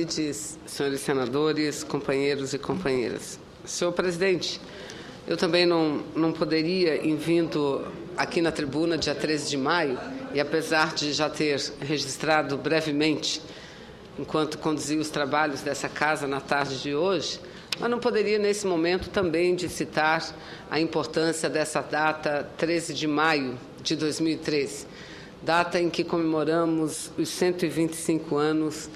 Lides, senhores senadores, companheiros e companheiras. Senhor presidente, eu também não poderia, em vindo aqui na tribuna, dia 13 de maio, e apesar de já ter registrado brevemente, enquanto conduzia os trabalhos dessa casa na tarde de hoje, mas não poderia, nesse momento, também de citar a importância dessa data, 13 de maio de 2013, data em que comemoramos os 125 anos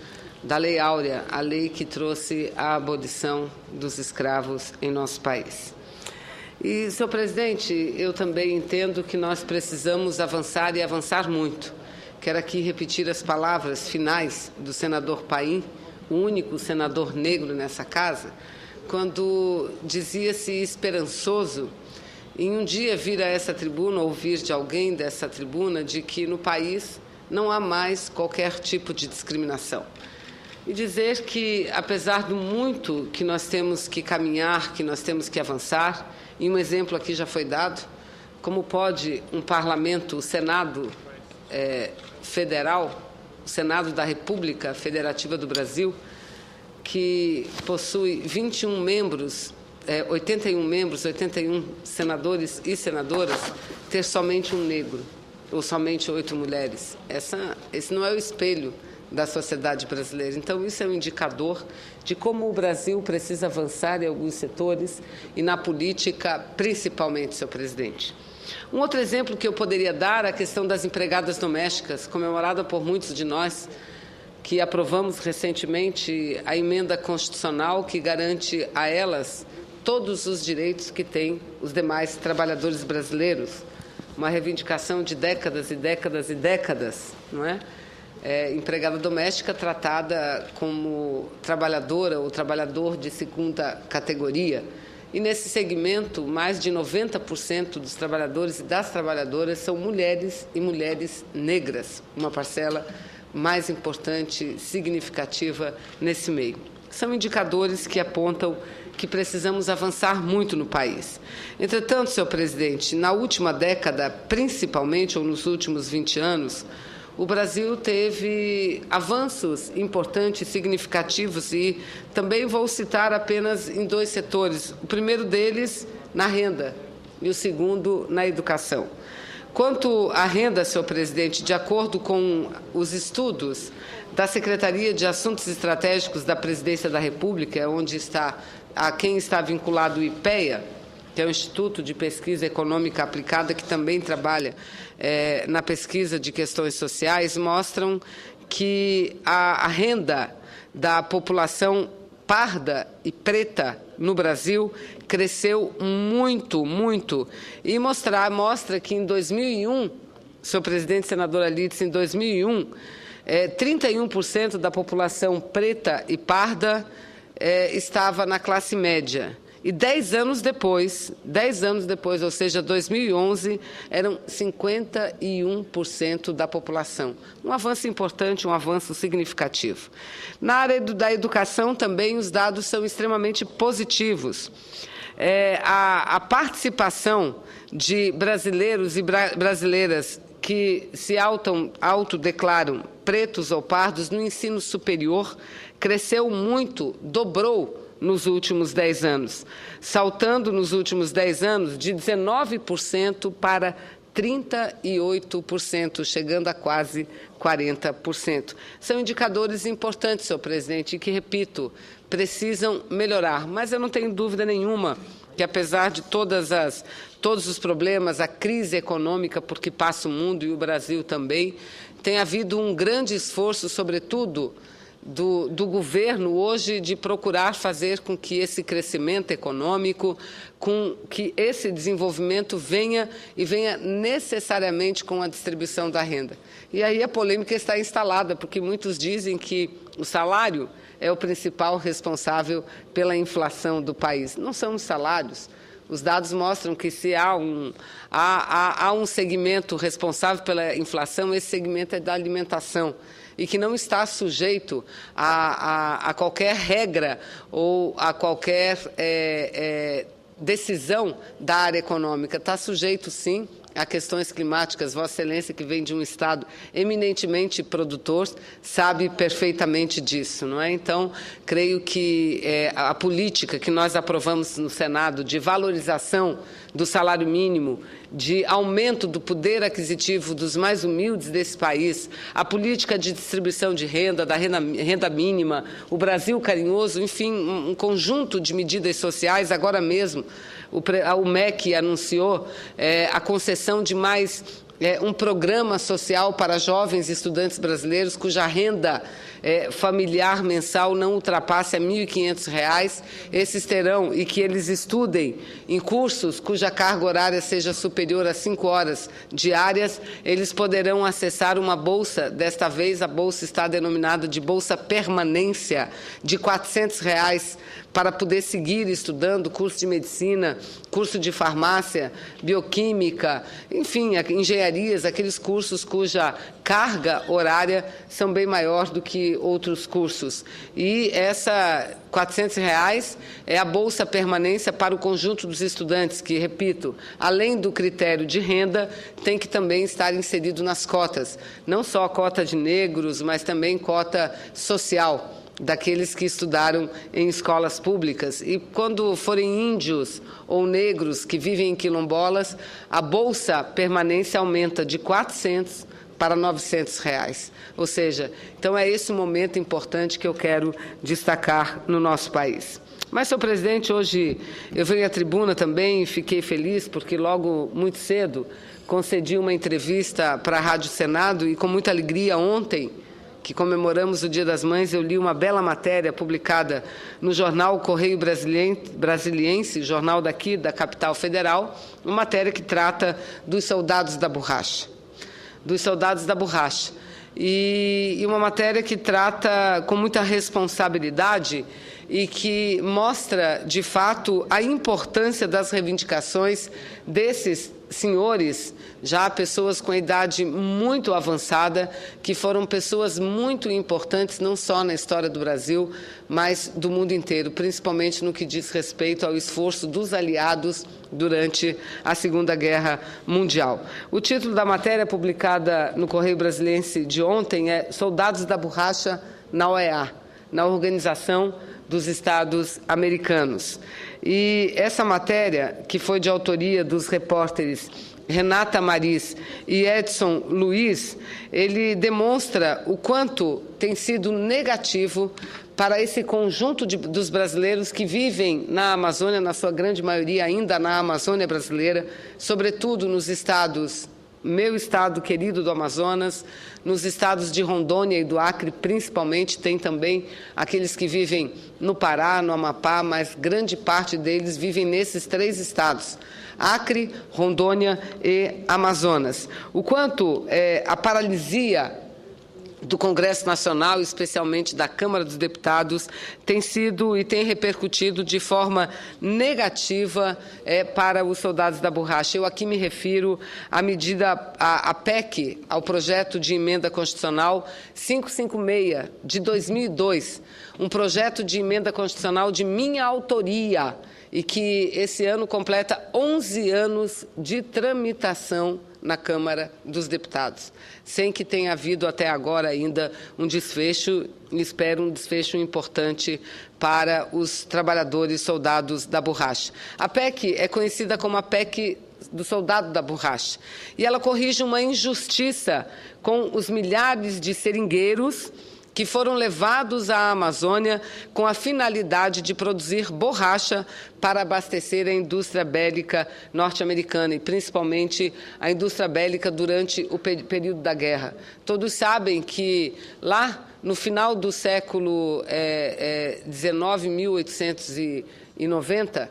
da Lei Áurea, a lei que trouxe a abolição dos escravos em nosso país. E, senhor presidente, eu também entendo que nós precisamos avançar e avançar muito. Quero aqui repetir as palavras finais do senador Paim, o único senador negro nessa casa, quando dizia-se esperançoso em um dia vir a essa tribuna, ouvir de alguém dessa tribuna, de que no país não há mais qualquer tipo de discriminação. E dizer que, apesar do muito que nós temos que caminhar, que nós temos que avançar, e um exemplo aqui já foi dado, como pode um parlamento, o Senado Federal, o Senado da República Federativa do Brasil, que possui 21 membros, 81 membros, 81 senadores e senadoras, ter somente um negro, ou somente 8 mulheres. Esse não é o espelho da sociedade brasileira. Então, isso é um indicador de como o Brasil precisa avançar em alguns setores e na política, principalmente, senhor presidente. Um outro exemplo que eu poderia dar é a questão das empregadas domésticas, comemorada por muitos de nós, que aprovamos recentemente a emenda constitucional que garante a elas todos os direitos que têm os demais trabalhadores brasileiros. Uma reivindicação de décadas e décadas e décadas, não é? Empregada doméstica tratada como trabalhadora ou trabalhador de segunda categoria. E, nesse segmento, mais de 90% dos trabalhadores e das trabalhadoras são mulheres e mulheres negras, uma parcela mais importante, significativa nesse meio. São indicadores que apontam que precisamos avançar muito no país. Entretanto, senhor presidente, na última década, principalmente, ou nos últimos 20 anos, o Brasil teve avanços importantes, significativos, e também vou citar apenas em 2 setores. O primeiro deles, na renda, e o segundo, na educação. Quanto à renda, senhor presidente, de acordo com os estudos da Secretaria de Assuntos Estratégicos da Presidência da República, onde está a quem está vinculado o IPEA, que é o Instituto de Pesquisa Econômica Aplicada, que também trabalha na pesquisa de questões sociais, mostram que a renda da população parda e preta no Brasil cresceu muito, muito. E mostra que em 2001, senhor presidente, senadora Lides, em 2001, 31% da população preta e parda estava na classe média. E 10 anos depois, ou seja, 2011, eram 51% da população. Um avanço importante, um avanço significativo. Na área da educação também os dados são extremamente positivos. A participação de brasileiros e brasileiras que se autodeclaram pretos ou pardos no ensino superior cresceu muito, dobrou nos últimos 10 anos, saltando nos últimos 10 anos de 19% para 38%, chegando a quase 40%. São indicadores importantes, senhor presidente, e que, repito, precisam melhorar. Mas eu não tenho dúvida nenhuma que, apesar de todos os problemas, a crise econômica por que passa o mundo e o Brasil também, tem havido um grande esforço, sobretudo, do governo hoje de procurar fazer com que esse crescimento econômico, com que esse desenvolvimento venha necessariamente com a distribuição da renda. E aí a polêmica está instalada, porque muitos dizem que o salário é o principal responsável pela inflação do país. Não são os salários. Os dados mostram que se há um segmento responsável pela inflação, esse segmento é da alimentação, e que não está sujeito a qualquer regra ou a qualquer decisão da área econômica. Está sujeito, sim, a questões climáticas. Vossa Excelência, que vem de um Estado eminentemente produtor, sabe perfeitamente disso, não é? Então, creio que a política que nós aprovamos no Senado de valorização do salário mínimo, de aumento do poder aquisitivo dos mais humildes desse país, a política de distribuição de renda, da renda mínima, o Brasil carinhoso, enfim, um conjunto de medidas sociais. Agora mesmo, o MEC anunciou a concessão de mais um programa social para jovens estudantes brasileiros cuja renda familiar mensal não ultrapasse a R$ 1.500. Esses terão, e que eles estudem em cursos cuja carga horária seja superior a 5 horas diárias, eles poderão acessar uma bolsa. Desta vez, a bolsa está denominada de Bolsa Permanência, de R$ 400, para poder seguir estudando curso de medicina, curso de farmácia, bioquímica, enfim, engenharias, aqueles cursos cuja carga horária são bem maior do que outros cursos. E essa R$ 400 é a Bolsa Permanência para o conjunto dos estudantes, que, repito, além do critério de renda, tem que também estar inserido nas cotas, não só a cota de negros, mas também cota social, daqueles que estudaram em escolas públicas. E quando forem índios ou negros que vivem em quilombolas, a Bolsa Permanência aumenta de R$ 400 para R$ 900. Ou seja, então é esse o momento importante que eu quero destacar no nosso país. Mas, senhor presidente, hoje eu venho à tribuna também e fiquei feliz porque logo muito cedo concedi uma entrevista para a Rádio Senado e com muita alegria ontem, que comemoramos o Dia das Mães, eu li uma bela matéria publicada no jornal Correio Brasiliense, jornal daqui da capital federal, uma matéria que trata dos soldados da borracha. E uma matéria que trata com muita responsabilidade e que mostra, de fato, a importância das reivindicações desses senhores, já pessoas com idade muito avançada, que foram pessoas muito importantes, não só na história do Brasil, mas do mundo inteiro, principalmente no que diz respeito ao esforço dos aliados durante a Segunda Guerra Mundial. O título da matéria publicada no Correio Brasiliense de ontem é Soldados da Borracha na OEA, na Organização dos Estados Americanos. E essa matéria, que foi de autoria dos repórteres Renata Maris e Edson Luiz, ele demonstra o quanto tem sido negativo para esse conjunto dos brasileiros que vivem na Amazônia, na sua grande maioria ainda na Amazônia brasileira, sobretudo nos estados, meu estado querido do Amazonas, nos estados de Rondônia e do Acre, principalmente, tem também aqueles que vivem no Pará, no Amapá, mas grande parte deles vivem nesses 3 estados, Acre, Rondônia e Amazonas. O quanto a paralisia do Congresso Nacional, especialmente da Câmara dos Deputados, tem sido e tem repercutido de forma negativa para os soldados da borracha. Eu aqui me refiro à medida, à PEC, ao projeto de emenda constitucional 556 de 2002, um projeto de emenda constitucional de minha autoria e que esse ano completa 11 anos de tramitação na Câmara dos Deputados, sem que tenha havido até agora ainda um desfecho, espero um desfecho importante para os trabalhadores soldados da borracha. A PEC é conhecida como a PEC do soldado da borracha, e ela corrige uma injustiça com os milhares de seringueiros que foram levados à Amazônia com a finalidade de produzir borracha para abastecer a indústria bélica norte-americana e, principalmente, a indústria bélica durante o período da guerra. Todos sabem que lá, no final do século XIX, 1890,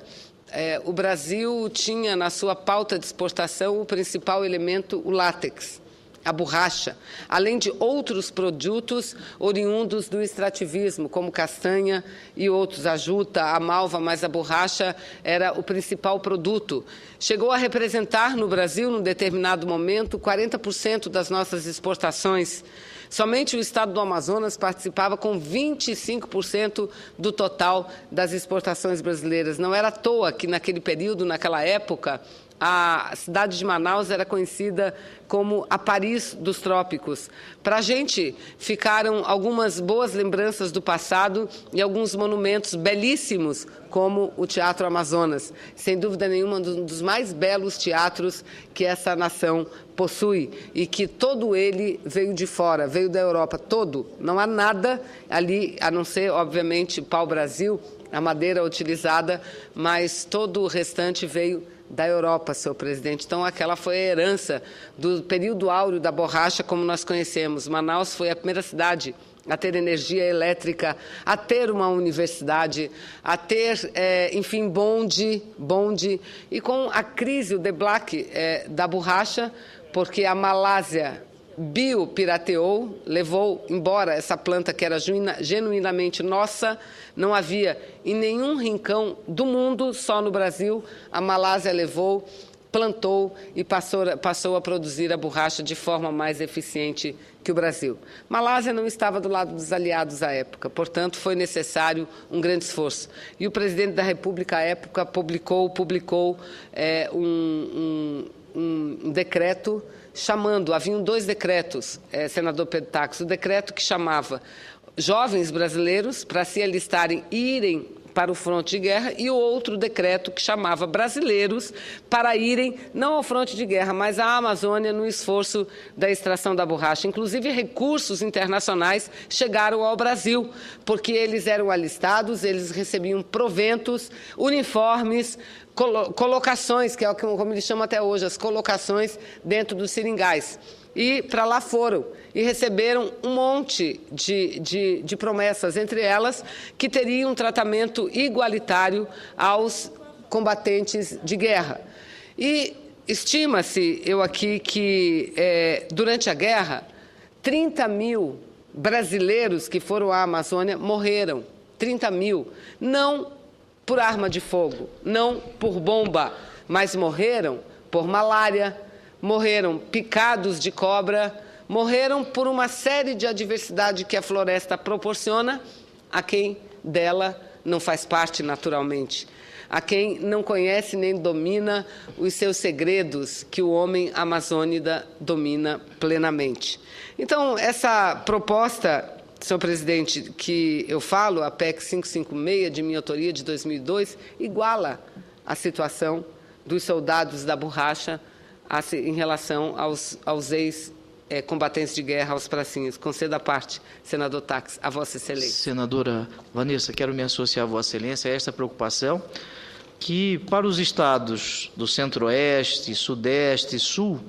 o Brasil tinha na sua pauta de exportação o principal elemento, o látex, a borracha, além de outros produtos oriundos do extrativismo, como castanha e outros, a juta, a malva, mas a borracha era o principal produto. Chegou a representar no Brasil, num determinado momento, 40% das nossas exportações. Somente o estado do Amazonas participava com 25% do total das exportações brasileiras. Não era à toa que, naquele período, naquela época, a cidade de Manaus era conhecida como a Paris dos trópicos. Para a gente, ficaram algumas boas lembranças do passado e alguns monumentos belíssimos, como o Teatro Amazonas. Sem dúvida nenhuma, um dos mais belos teatros que essa nação possui e que todo ele veio de fora, veio da Europa, todo. Não há nada ali, a não ser, obviamente, pau-brasil, a madeira utilizada, mas todo o restante veio da Europa, senhor presidente. Então, aquela foi a herança do período áureo da borracha, como nós conhecemos. Manaus foi a primeira cidade a ter energia elétrica, a ter uma universidade, a ter, enfim, bonde. E com a crise, o deblaque da borracha, porque a Malásia biopirateou, levou embora essa planta que era genuinamente nossa. Não havia em nenhum rincão do mundo, só no Brasil, a Malásia levou, plantou e passou a produzir a borracha de forma mais eficiente que o Brasil. Malásia não estava do lado dos aliados à época, portanto, foi necessário um grande esforço. E o presidente da República, à época, publicou um decreto chamando, haviam 2 decretos, senador Pedro Táxi, o decreto que chamava jovens brasileiros para se alistarem e irem para o fronte de guerra, e o outro decreto que chamava brasileiros para irem, não ao fronte de guerra, mas à Amazônia no esforço da extração da borracha. Inclusive, recursos internacionais chegaram ao Brasil, porque eles eram alistados, eles recebiam proventos, uniformes, colocações, que é como eles chamam até hoje, as colocações dentro dos seringais. E para lá foram e receberam um monte de promessas, entre elas que teriam um tratamento igualitário aos combatentes de guerra. E estima-se, que durante a guerra, 30 mil brasileiros que foram à Amazônia morreram. 30 mil. Não por arma de fogo, não por bomba, mas morreram por malária, morreram picados de cobra, morreram por uma série de adversidade que a floresta proporciona a quem dela não faz parte naturalmente, a quem não conhece nem domina os seus segredos que o homem amazônida domina plenamente. Então, essa proposta, senhor presidente, que eu falo, a PEC 556, de minha autoria, de 2002, iguala a situação dos soldados da borracha em relação aos ex-combatentes de guerra, aos pracinhas. Conceda a parte, senador Táxi, a Vossa Excelência. Senadora Vanessa, quero me associar a Vossa Excelência a esta preocupação, que para os estados do Centro-Oeste, Sudeste e Sul,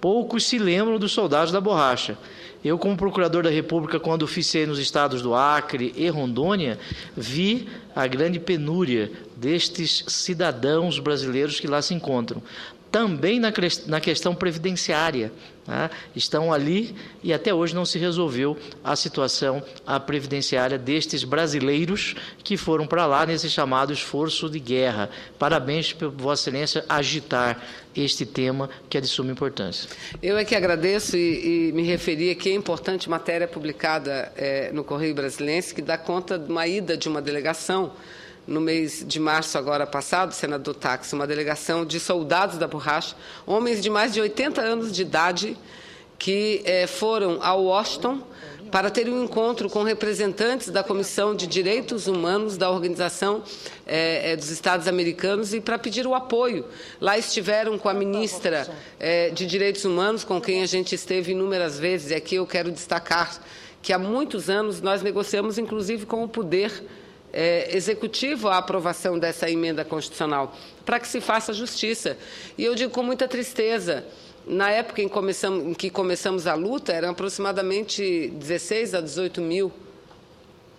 poucos se lembram dos soldados da borracha. Eu, como procurador da República, quando oficiei nos estados do Acre e Rondônia, vi a grande penúria destes cidadãos brasileiros que lá se encontram. Também na questão previdenciária, né? Estão ali e até hoje não se resolveu a situação previdenciária destes brasileiros que foram para lá nesse chamado esforço de guerra. Parabéns por Vossa Excelência agitar este tema que é de suma importância. Eu é que agradeço e me referi aqui a importante matéria publicada no Correio Brasiliense, que dá conta de uma ida de uma delegação no mês de março agora passado, senador Táxi, uma delegação de soldados da borracha, homens de mais de 80 anos de idade, que foram a Washington para ter um encontro com representantes da Comissão de Direitos Humanos da Organização dos Estados Americanos e para pedir o apoio. Lá estiveram com a ministra de Direitos Humanos, com quem a gente esteve inúmeras vezes, e aqui eu quero destacar que há muitos anos nós negociamos, inclusive, com o poder executivo a aprovação dessa emenda constitucional, para que se faça justiça. E eu digo com muita tristeza, na época em que começamos a luta, eram aproximadamente 16 a 18 mil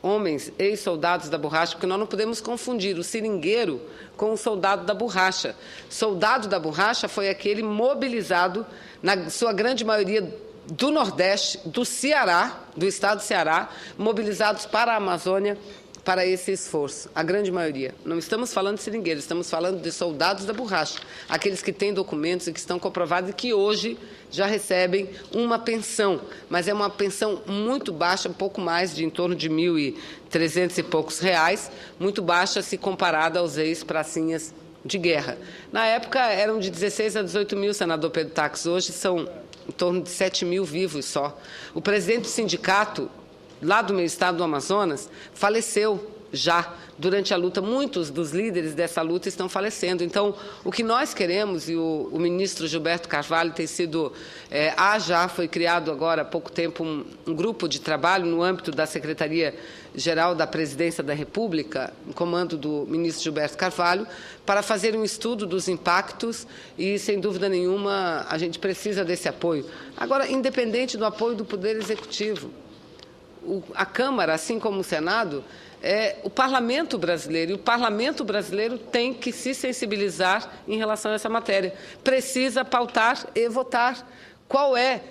homens, ex-soldados da borracha, porque nós não podemos confundir o seringueiro com o soldado da borracha. Soldado da borracha foi aquele mobilizado, na sua grande maioria, do Nordeste, do Ceará, do estado do Ceará, mobilizados para a Amazônia, para esse esforço, a grande maioria. Não estamos falando de seringueiros, estamos falando de soldados da borracha, aqueles que têm documentos e que estão comprovados e que hoje já recebem uma pensão, mas é uma pensão muito baixa, um pouco mais de em torno de R$ 1.300 e poucos reais, muito baixa se comparada aos ex-pracinhas de guerra. Na época, eram de 16 a 18 mil, senador Pedro Taques. Hoje são em torno de 7 mil vivos só. O presidente do sindicato, lá do meu estado do Amazonas, faleceu já durante a luta. Muitos dos líderes dessa luta estão falecendo. Então, o que nós queremos, e o ministro Gilberto Carvalho tem sido... já foi criado agora há pouco tempo um grupo de trabalho no âmbito da Secretaria-Geral da Presidência da República, em comando do ministro Gilberto Carvalho, para fazer um estudo dos impactos e, sem dúvida nenhuma, a gente precisa desse apoio. Agora, independente do apoio do Poder Executivo, a Câmara, assim como o Senado, é o Parlamento brasileiro, e o Parlamento brasileiro tem que se sensibilizar em relação a essa matéria. Precisa pautar e votar. Qual é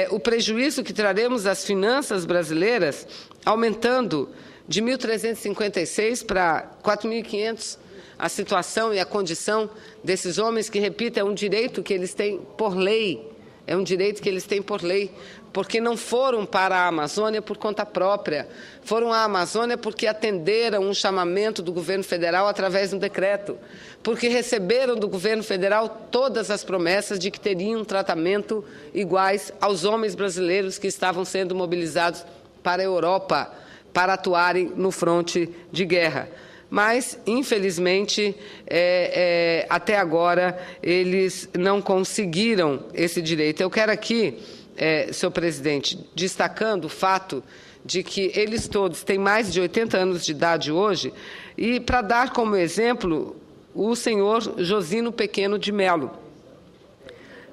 o prejuízo que traremos às finanças brasileiras, aumentando de 1.356 para 4.500 a situação e a condição desses homens, que, repito, é um direito que eles têm por lei, é um direito que eles têm por lei, porque não foram para a Amazônia por conta própria, foram à Amazônia porque atenderam um chamamento do governo federal através de um decreto, porque receberam do governo federal todas as promessas de que teriam um tratamento iguais aos homens brasileiros que estavam sendo mobilizados para a Europa, para atuarem no fronte de guerra. Mas, infelizmente, até agora, eles não conseguiram esse direito. Eu quero aqui, senhor presidente, destacando o fato de que eles todos têm mais de 80 anos de idade hoje, e para dar como exemplo o senhor Josino Pequeno de Melo.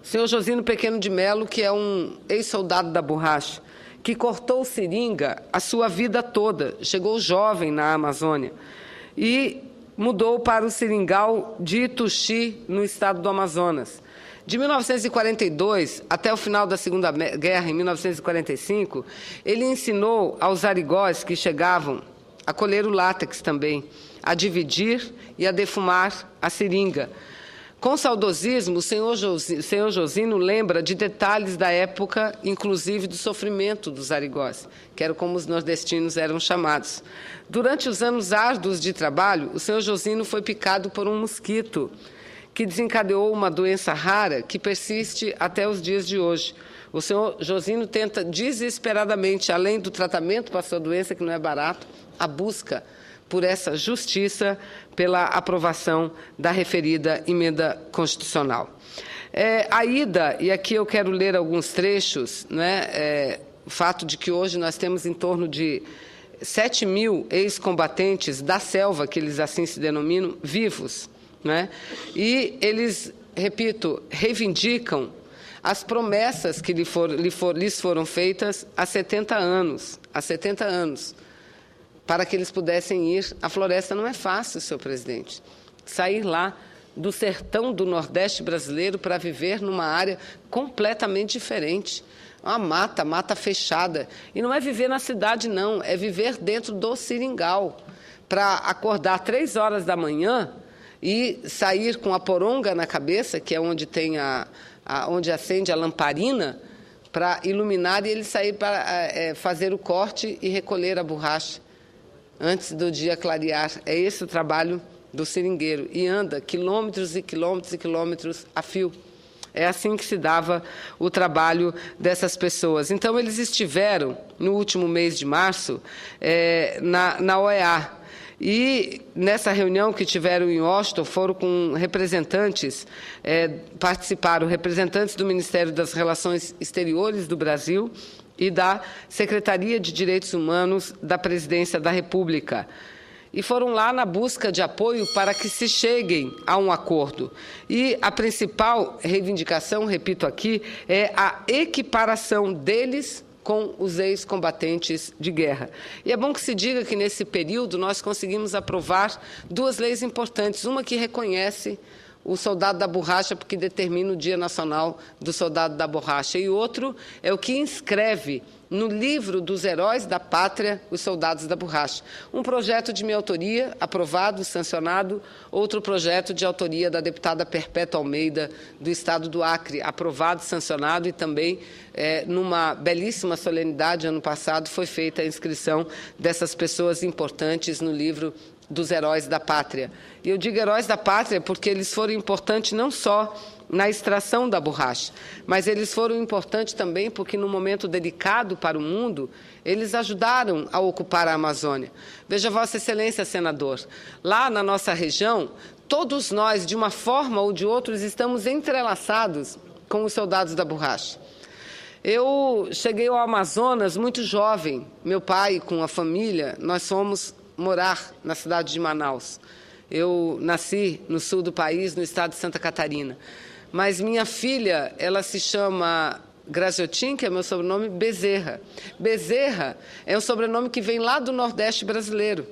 O senhor Josino Pequeno de Melo, que é um ex-soldado da borracha, que cortou seringa a sua vida toda, chegou jovem na Amazônia, e mudou para o seringal de Ituxi, no estado do Amazonas. De 1942 até o final da Segunda Guerra, em 1945, ele ensinou aos arigós que chegavam a colher o látex também, a dividir e a defumar a seringa. Com saudosismo, o senhor Josino lembra de detalhes da época, inclusive do sofrimento dos arigós, que era como os nordestinos eram chamados. Durante os anos árduos de trabalho, o senhor Josino foi picado por um mosquito, que desencadeou uma doença rara que persiste até os dias de hoje. O senhor Josino tenta desesperadamente, além do tratamento para a sua doença, que não é barato, a busca por essa justiça, pela aprovação da referida emenda constitucional. A ida, e aqui eu quero ler alguns trechos, o fato de que hoje nós temos em torno de 7 mil ex-combatentes da selva, que eles assim se denominam, vivos, e eles, repito, reivindicam as promessas que lhes foram feitas há 70 anos, para que eles pudessem ir à floresta. Não é fácil, senhor presidente, sair lá do sertão do Nordeste brasileiro para viver numa área completamente diferente. Uma mata fechada. E não é viver na cidade, não, é viver dentro do seringal, para acordar 3 horas da manhã e sair com a poronga na cabeça, que é onde tem onde acende a lamparina, para iluminar, e ele sair para fazer o corte e recolher a borracha antes do dia clarear. É esse o trabalho do seringueiro, e anda quilômetros e quilômetros e quilômetros a fio. É assim que se dava o trabalho dessas pessoas. Então, eles estiveram, no último mês de março, na OEA. E, nessa reunião que tiveram em Washington, foram com representantes, participaram representantes do Ministério das Relações Exteriores do Brasil e da Secretaria de Direitos Humanos da Presidência da República. E foram lá na busca de apoio para que se cheguem a um acordo. E a principal reivindicação, repito aqui, é a equiparação deles com os ex-combatentes de guerra. E é bom que se diga que, nesse período, nós conseguimos aprovar 2 leis importantes. Uma que reconhece o soldado da borracha, porque determina o Dia Nacional do Soldado da Borracha. E outro é o que inscreve no livro dos heróis da pátria os soldados da borracha. Um projeto de minha autoria, aprovado, sancionado, outro projeto de autoria da deputada Perpétua Almeida, do Estado do Acre, aprovado, sancionado, e também, numa belíssima solenidade, ano passado, foi feita a inscrição dessas pessoas importantes no livro dos heróis da pátria. E eu digo heróis da pátria porque eles foram importantes não só na extração da borracha, mas eles foram importantes também porque, num momento delicado para o mundo, eles ajudaram a ocupar a Amazônia. Veja, Vossa Excelência, senador, lá na nossa região, todos nós, de uma forma ou de outra, estamos entrelaçados com os soldados da borracha. Eu cheguei ao Amazonas muito jovem. Meu pai, com a família, nós fomos morar na cidade de Manaus. Eu nasci no sul do país, no estado de Santa Catarina. Mas minha filha, ela se chama Graziotin, que é meu sobrenome, Bezerra. Bezerra é um sobrenome que vem lá do Nordeste brasileiro,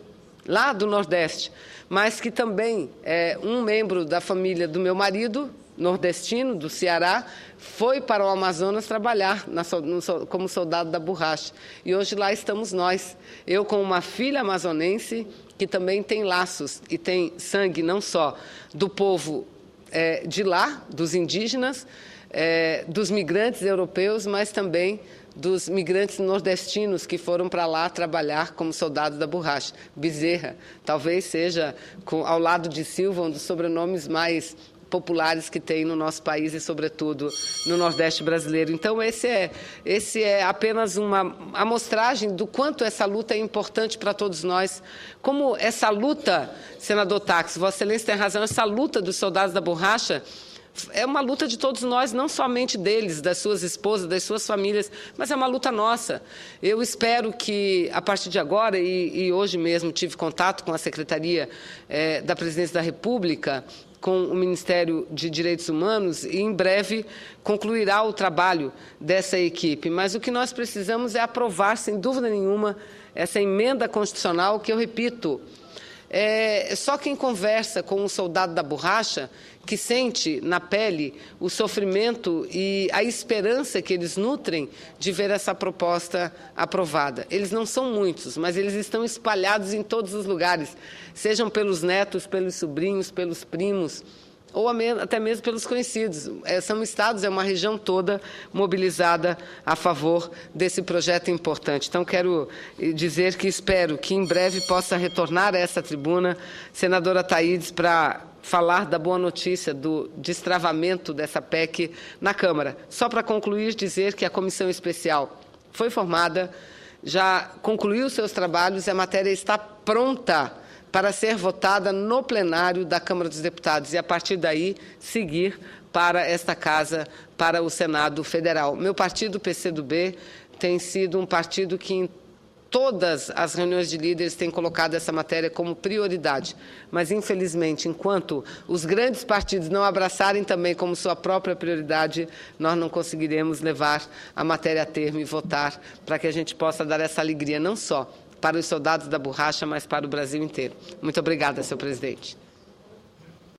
lá do Nordeste, mas que também é um membro da família do meu marido, nordestino, do Ceará, foi para o Amazonas trabalhar como soldado da borracha. E hoje lá estamos nós. Eu com uma filha amazonense que também tem laços e tem sangue não só do povo de lá, dos indígenas, dos migrantes europeus, mas também dos migrantes nordestinos que foram para lá trabalhar como soldados da borracha. Bezerra, talvez seja, ao lado de Silva, um dos sobrenomes mais populares que tem no nosso país e, sobretudo, no Nordeste brasileiro. Então, esse é apenas uma amostragem do quanto essa luta é importante para todos nós. Como essa luta, senador Thaxi, Vossa Excelência tem razão, essa luta dos soldados da borracha é uma luta de todos nós, não somente deles, das suas esposas, das suas famílias, mas é uma luta nossa. Eu espero que, a partir de agora, e hoje mesmo tive contato com a Secretaria da Presidência da República, com o Ministério de Direitos Humanos, e em breve concluirá o trabalho dessa equipe. Mas o que nós precisamos é aprovar, sem dúvida nenhuma, essa emenda constitucional que, eu repito, só quem conversa com um soldado da borracha que sente na pele o sofrimento e a esperança que eles nutrem de ver essa proposta aprovada. Eles não são muitos, mas eles estão espalhados em todos os lugares, sejam pelos netos, pelos sobrinhos, pelos primos, ou até mesmo pelos conhecidos. São estados, é uma região toda mobilizada a favor desse projeto importante. Então, quero dizer que espero que em breve possa retornar a essa tribuna, senadora Thaídes, para falar da boa notícia do destravamento dessa PEC na Câmara. Só para concluir, dizer que a comissão especial foi formada, já concluiu seus trabalhos e a matéria está pronta para ser votada no plenário da Câmara dos Deputados e, a partir daí, seguir para esta Casa, para o Senado Federal. Meu partido, o PCdoB, tem sido um partido que, em todas as reuniões de líderes, tem colocado essa matéria como prioridade. Mas, infelizmente, enquanto os grandes partidos não abraçarem também como sua própria prioridade, nós não conseguiremos levar a matéria a termo e votar para que a gente possa dar essa alegria, não só para os soldados da borracha, mas para o Brasil inteiro. Muito obrigada, senhor presidente.